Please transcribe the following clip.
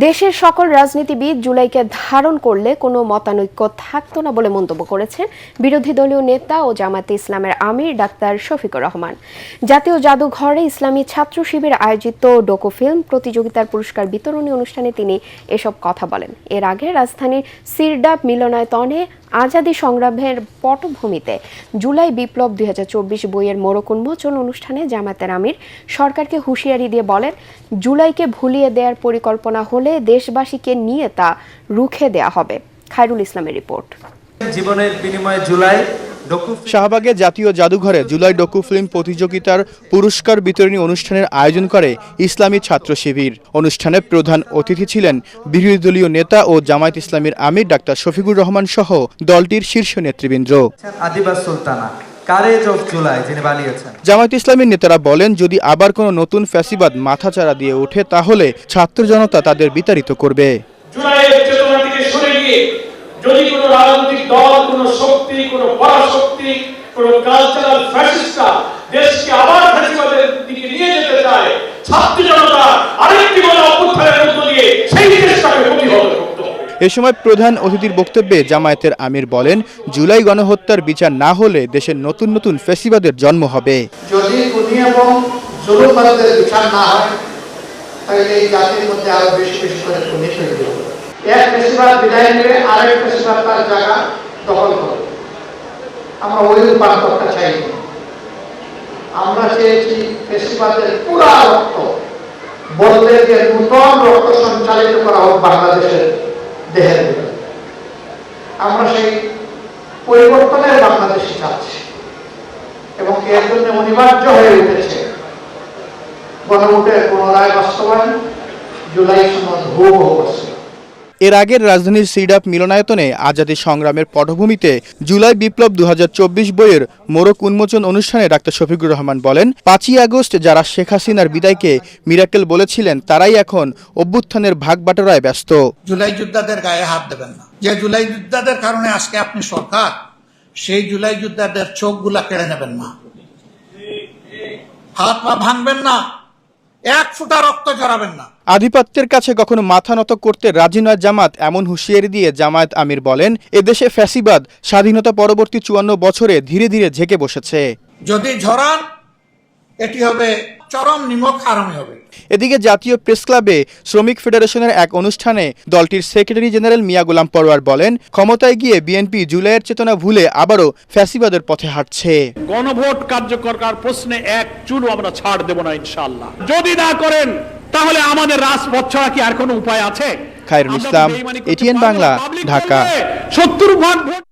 দেশের সকল রাজনীতিবিদ জুলাইকে ধারণ করলে কোনো মতানৈক্য থাকতো না বলে মন্তব্য করেছেন বিরোধী দলীয় নেতা ও জামায়াতে ইসলামের আমির ডাক্তার শফিকুর রহমান। জাতীয় জাদুঘরে ইসলামী ছাত্র শিবির আয়োজিত ডোকু ফিল্ম প্রতিযোগিতার পুরস্কার বিতরণী অনুষ্ঠানে তিনি এসব কথা বলেন। এর আগে রাজধানীর সিরডাপ মিলনায়তনে আজাদী সংগ্রামের পটভূমিতে জুলাই বিপ্লব 2024 বইয়ের মোড়ক উন্মোচন অনুষ্ঠানে জামায়াতের আমির সরকারকে হুঁশিয়ারি দিয়ে বলেন, জুলাইকে ভুলিয়ে দেওয়ার পরিকল্পনা হলে দেশবাসীকে নিয়ে তা রুখে দেয়া হবে। খায়রুল ইসলামের রিপোর্ট। জীবনের বিনিময়ে জুলাই শাহবাগে জাতীয় জাদুঘরে জুলাই ডকু ফিল্ম প্রতিযোগিতার পুরস্কার বিতরণী অনুষ্ঠানের আয়োজন করে ইসলামী ছাত্র শিবির। অনুষ্ঠানে প্রধান অতিথি ছিলেন বিরোধী দলীয় নেতা ও জামায়াত ইসলামীর আমির ডাক্তার শফিকুর রহমান সহ দলটির শীর্ষ নেতৃবৃন্দ। আদিবাস সুলতানা কারেজ অফ জুলাই যিনি বানিয়েছেন। জামায়াত ইসলামীর নেতারা বলেন, যদি আবার কোনো নতুন ফ্যাসিবাদ মাথাচাড়া দিয়ে ওঠে তাহলে ছাত্র জনতা তাদের বিতাড়িত করবে। জুলাইয়ের চেতনা থেকে সরে গিয়ে যদি কোনো রাজনৈতিক দল, কোনো শক্তি, কোনো পরাশক্তি, কোনো কালচারাল ফ্যাসিস্টরা দেশকে আবার ফ্যাসিবাদের দিকে নিয়ে যেতে চায়, ছাত্র জনতা আরেকটি বড় অভ্যুত্থানের মধ্য দিয়ে সেই চেষ্টাকে প্রতিহত করতে হবে। এ সময় প্রধান অতিথির বক্তব্যে জামায়াতের আমির বলেন, জুলাই গণহত্যার বিচার না হলে দেশের নতুন নতুন ফ্যাসিবাদের জন্ম হবে। যদি খুনি এবং জুলুমবাজদের বিচার না হয় তাহলে এই জাতির মধ্যে আরো বেশি বেশি করে খুনি তৈরি হবে। এক ফ্যাসিবাদ বিদায় নিয়ে আরেক ফ্যাসিবাদ তার জায়গা দখল করে। আমরা ওই রূপান্তরটা চাইনি। আমরা চেয়েছি ফ্যাসিবাদের পুরা রক্ত বলতে যে নূতন রক্ত সঞ্চালিত করা হোক বাংলাদেশের দেহের ভিতরে। আমরা সেই পরিবর্তনের বাংলাদেশে চাচ্ছি এবং এর জন্য অনিবার্য হয়ে উঠেছে গণভোটের পুনরায় বাস্তবায়ন, জুলাই সনদ হুবহু বাস্তবায়ন। এর আগের রাজধানীর সিরডাপ মিলনায়তনে আজাদী সংগ্রামের পটভূমিতে জুলাই বিপ্লব 2024 বইয়ের মোড়ক উন্মোচন অনুষ্ঠানে ডাক্তার শফিকুর রহমান বলেন, 5ই আগস্ট যারা শেখ হাসিনার বিদায়কে মিরাকেল বলেছিলেন তারাই এখন অভ্যুত্থানের ভাগ বাটোয়ারায় ব্যস্ত। জুলাই যোদ্ধাদের গায়ে হাত দেবেন না। যে জুলাই যোদ্ধাদের কারণে আজকে আপনি সরকার, সেই জুলাই যোদ্ধাদের চোখগুলা কেড়ে নেবেন না, হাত পা ভাঙবেন না, এক ফোঁটা রক্ত ঝরাবেন না। আধিপত্যের কাছে কখনো মাথা নত করতে রাজি নয় জামাত, এমন হুঁশিয়ারি দিয়ে জামায়াত আমির বলেন, এদেশে ফ্যাসিবাদ স্বাধীনতা পরবর্তী 54 বছরে ধীরে ধীরে ঝেঁকে বসেছে। যদি ঝরান এটি হবে চরম নিমক হারামি হবে। এদিকে জাতীয় প্রেস ক্লাবে শ্রমিক ফেডারেশনের এক অনুষ্ঠানে দলটির সেক্রেটারি জেনারেল মিয়া গোলাম পরোয়ার বলেন, ক্ষমতায় গিয়ে বিএনপি জুলাইয়ের চেতনা ভুলে আবারও ফ্যাসিবাদের পথে হাঁটছে। গণভোট কার্যকর করার প্রশ্নে এক চুলও আমরা ছাড় দেব না ইনশাআল্লাহ। যদি না করেন তাহলে আমাদের রাজপথ ছাড়া কি আর কোনো উপায় আছে? খায়রুল ইসলাম, এটিএন বাংলা, ঢাকা। 70 ভাগ ভোট